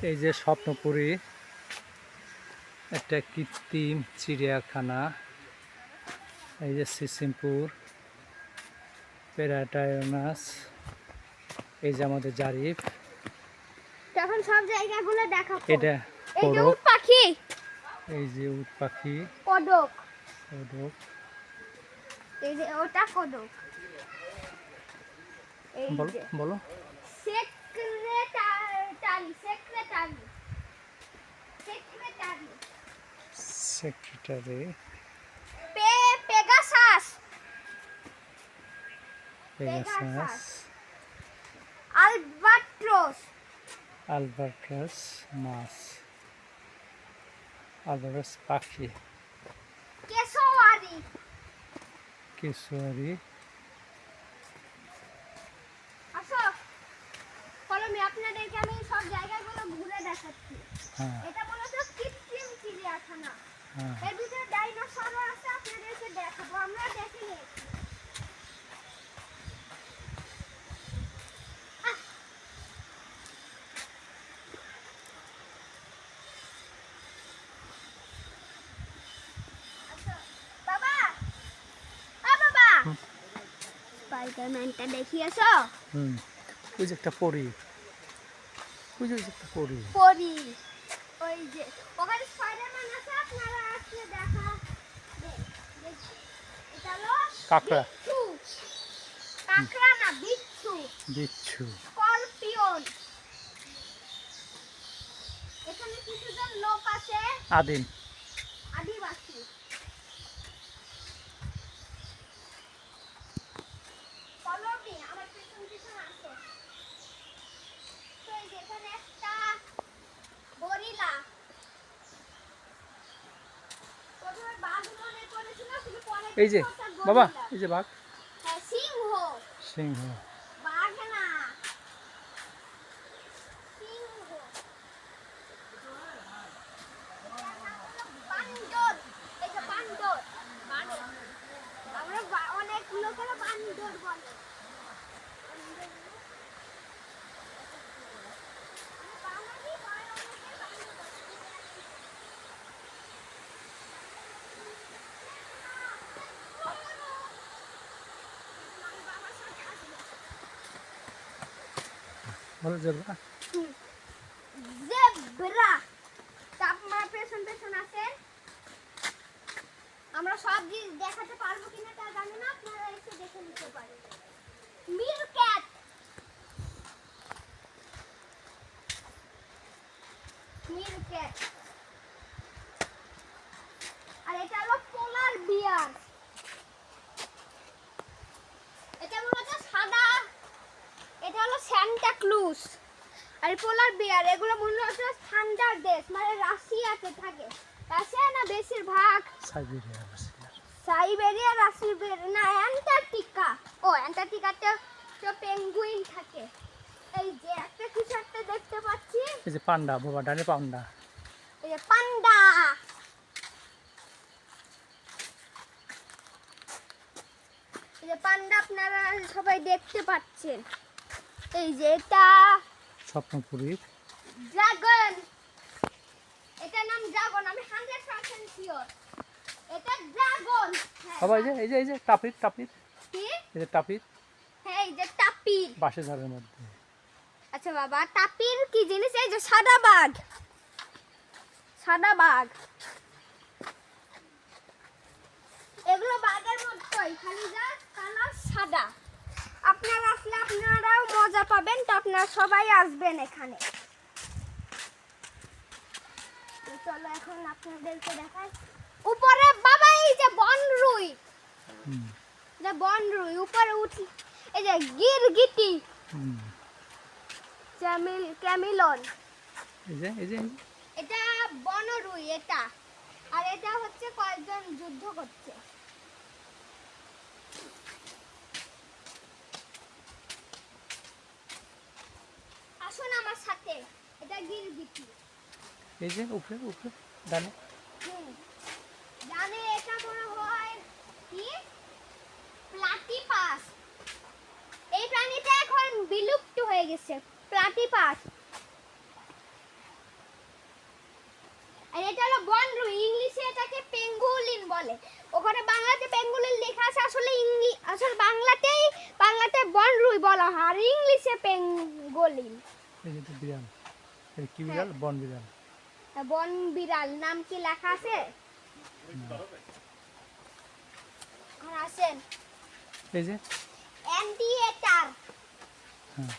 এই যে স্বপ্নপুরী একটা কৃত্রিম চিড়িয়াখানা, এই যে সিসিমপুর প্যারাডাইনাস, এই যে আমাদের জারিফ, তখন সব জায়গাগুলো দেখাবো। এটা এই যে কোডক, উট পাখি, এই যে উট পাখি কোডক, কোডক, এই যে ওটা কোডক, এই বলো যে বলো secretary secretary secretary secretary, Pegasus Pegasus, albatross albatross মাছ, আলবাট্রাস পাখি, কেশোয়ারি। কেশোয়ারি। আসো কলমে আপনাদেরকে আমি সব জায়গাগুলো ঘুরে দেখাচ্ছি। হ্যাঁ এটা মূলত কৃত্রিম চিড়িয়াখানা। হ্যাঁ, এর ভিতরে ডাইনোসরও আছে, আপনাদেরকে দেখাবো, আমরা দেখে নিয়েছি। আচ্ছা, বাবা, বাবা, স্পাইডারম্যানটা দেখিয়েছো? হুম, ওই যে একটা পরী, ওই যে একটা পরী, পরি, ওই যে ওখানে স্পাইডারম্যান আছে, আপনারা আসলে দেখা এটা হলো কাঁকড়া, বিচ্ছু। কাঁকড়া না, বিচ্ছু, বিচ্ছু, স্করপিয়ন। এখানে কিছুজন লোক আছে, আদিম, আদিবাসী। কলমি আমার পিছন পিছন আছে। তো এই যে এখানে একটা গরিলা। প্রথমে বাঘ মনে করেছিল, কিন্তু পরে এই যে দেখলো ওটা বাবা, গরিলা। এই যে বাঘ, হ্যাঁ, সিংহ, সিংহ, বাঘ না, সিংহ। এটার নাম হলো বান্দর। এই যে বান্দর, বানর। আমরা অনেক লোকেরা বান্দর বলে। বাঙালি হয়, অনেকে বান্দর বলে। আমি বাবার সাথে আসবো। বলো জেব্রা, জেব্রা। আপনার পেছন পেছন আছে। আমরা সব জিনিস দেখাতে পারবো কিনা তা জানি না, আপনারা এসে দেখে নিতে পারেন। MeerKAT, MeerKAT. আর এটা হলো পোলার বিয়ার। এটা মূলত সাদা, এটা হলো সান্টা ক্লুজ। আর পোলার বিয়ার এগুলো মূলত ঠান্ডার দেশ, মানে রাশিয়াতে থাকে। রাশিয়া না বেশিরভাগ, সাইবেরিয়া, সাইবেরিয়া, রাশিয়া না, অ্যান্টার্কটিকা। ও অ্যান্টার্কটিকাতে তো পেঙ্গুইন থাকে। এই যে একটা কিছু একটা দেখতে পাচ্ছি, এই যে পান্ডা, বাবা ডানে পান্ডা, এই যে পান্ডা। এই যে পান্ডা আপনারা সবাই দেখতে পাচ্ছেন। এই যে এটা স্বপ্নপুরী, ড্রাগন। এটার নাম ড্রাগন, আমি 100% শিওর এটা ড্রাগন। বাবা এই যে এই যে এই যে টাপির, টাপির, কি? এই যে টাপির, হ্যাঁ, এই যে টাপির। বাঁশের ঝাড়ের মধ্যে, আচ্ছা বাবা, টাপির কি জিনিস? এই যে সাদা বাঘ, সাদা বাঘ। এগুলো বাঘের মতোই, খালি যা কালার সাদা। আপনারা আসলে আপনারাও মজা পাবেন, তো আপনারা সবাই আসবেন এখানে। তো চলো এখন আপনাদেরকে দেখাই উপরে। বাবা এই যে বনরুই, হুম, যে বনরুই উপরে উঠি। এই যে গিরগিটি, হুম, ক্যামিলন। এই যে এই যে এই যে, এটা বনরুই এটা। আর এটা হচ্ছে কয়েকজন যুদ্ধ করছে। আসুন আমার সাথে, এটা গিরগিটি। এই যে উপরে উপরে ডানে, জানে এটা মনে হয় কি প্লাটিপাস। এই প্রাণীটা এখন বিলুপ্ত হয়ে গেছে, প্লাটিপাস। আর এটা হলো বনরুই, ইংলিশে এটাকে পেঙ্গুলিন বলে। ওখানে বাংলাতে পেঙ্গুলিন লেখা আছে, আসলে আসলে বাংলাতে বনরুই বলা হয়, আর ইংলিশে পেঙ্গুলিন। এই যে বিড়াল, এই কি বিড়াল? বন বিড়াল। বন বিড়াল নাম কি লেখা আছে? আর আসেন এই যে অ্যান্টিএটার। হ্যাঁ,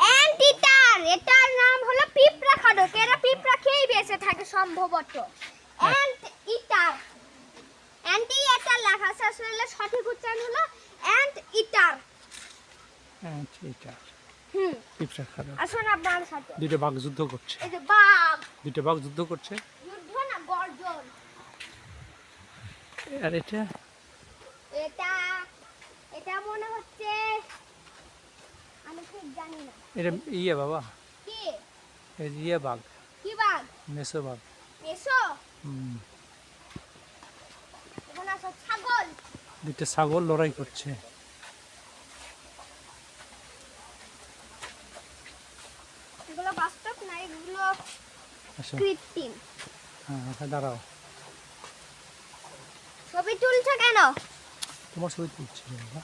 অ্যান্টিটার, এটার নাম হলো পিঁপড়া খাদক। এরা পিঁপড়া খেয়েই বেঁচে থাকে সম্ভবত। অ্যান্টিটার, অ্যান্টিএটার লেখা আছে, আসলে সঠিক উচ্চারণ হলো অ্যান্টিটার। এটা হুম, পিঁপড়া খাদক। আসুন আপনার সাথে। দুটো বাঘ যুদ্ধ করছে, এই যে বাঘ, দুটো বাঘ যুদ্ধ করছে। যুদ্ধ না গর্জন। আর এটা এটা এটা মনে হচ্ছে, আমি ঠিক জানি না এটা ইয়ে বাবা, কি। এই যে ইয়ে বাঘ, কি বাঘ? মেসো বাঘ। এসো, হুম, এখানে আসো। ছাগল, দুটো ছাগল লড়াই করছে। এগুলো বাস্তব না, এগুলো আসো, কৃত্রিম। হ্যাঁ আচ্ছা, দাঁড়াও, ছবি তুলছো কেন? তোমার ছবি তুলছি বাবা।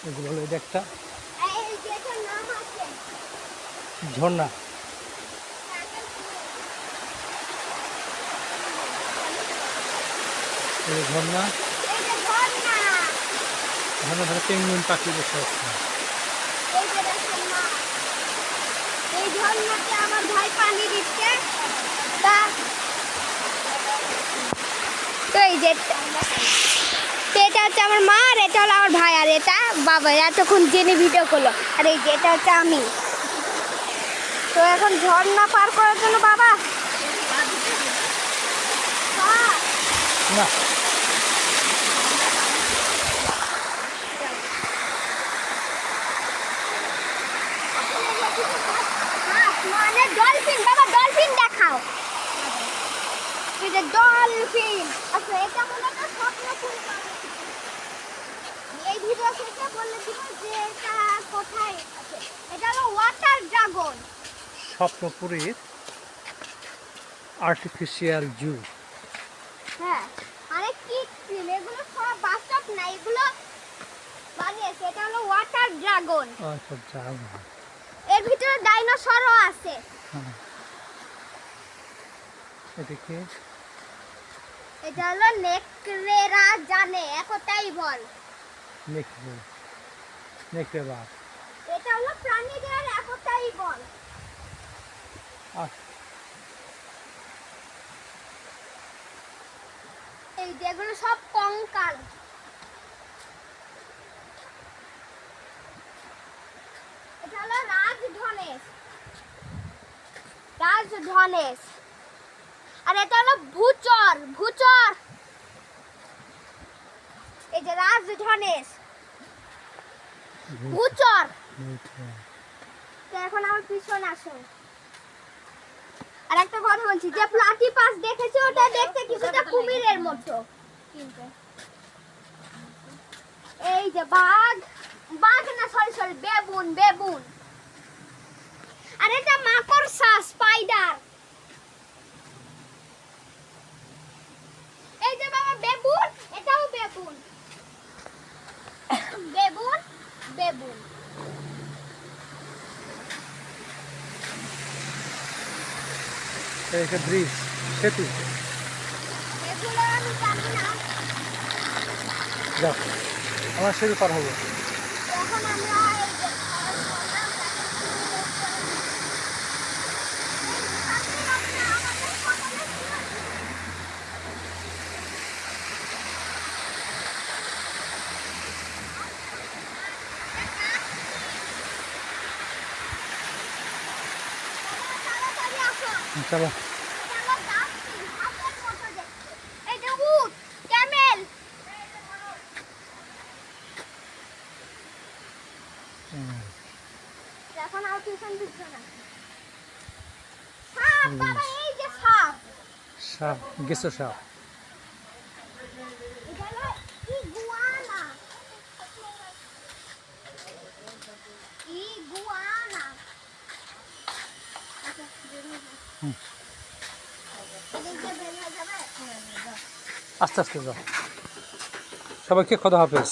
এগুলো হলো, এটা একটা এই যেটার নাম আছে ঝর্ণা। এই ঝর্ণা, এই যে ঝর্ণা, ঝর্ণা ধরে পেঙ্গুইন পাখি বসে আছে। এই যে দেখেন মাছ। এই ঝর্ণাতে আমার ভাই পানি দিচ্ছে। তা তো এই যে তো এটা হচ্ছে আমার মা, আর এটা হলো আমার ভাই, আর এটা বাবা এতক্ষণ জেনে ভিডিও করলো। আর এই যে এটা হচ্ছে আমি। তো এখন ঝর্ণা পার করার জন্য বাবা না, মানে ডলফিন, বাবা ডলফিন দেখাও। এই যে ডলফিন। আচ্ছা, এটা মূলত স্বপ্নপুরী পাখি। এই ভিডিও শেষে বলে দিব যে এটা কোথায় আছে। এটা হলো ওয়াটার ড্রাগন। স্বপ্নপুরীর আর্টিফিশিয়াল জু। হ্যাঁ, আরে কৃত্রিম, এগুলো সব বাস্তব না, এগুলো বানিয়েছে। এটা হলো ওয়াটার ড্রাগন। আচ্ছা, যাও। এর ভিতরে ডাইনোসরও আছে। হ্যাঁ, এদিকে এটা হলো নেকড়েরা জানে একটাই বল। নেকড়ে, নেকড়ে বাঘ। এটা হলো প্রাণীদের একটাই বল। আর এই যেগুলো সব কঙ্কাল। এটা হলো রাজধনেশ, রাজধনেশ। আর এটা হলো ভূচর, ভূচর। এই যে রাজধনেশ, ভূচর। তো এখন আমার পিছনে আসুন। আর একটা কথা বলছি, যে প্লাটিপাস দেখেছি ওটা দেখতে কিছুটা কুমিরের মতো। এই যে বাঘ, বাঘ না, সরি বেবুন, বেবুন। আর এটা মাকড়সা, স্পাইডার। এই যে বাবা বেবুন, এটাও বেবুন, বেবুন, বেবুন। একটা ব্রিজ, সেতু। এগুলো আমি জানি না। যাও, আমরা সেতু পার হবো। এখন আমরা এই যে তাড়াতাড়ি আসো। চলো, এই যে উট, ক্যামেল। এখন আর পিছন দিচ্ছে না। সাপ, বাবা এই যে সাপ। সাপ, গেছো সাপ। এটা হলো ইগুয়ানা। ইগুয়ানা। আচ্ছা, বের হয়ে যাও। এদিক দিয়ে বের হয়ে যাবে? আস্তে আস্তে যাও। সবাইকে খোদা হাফেজ।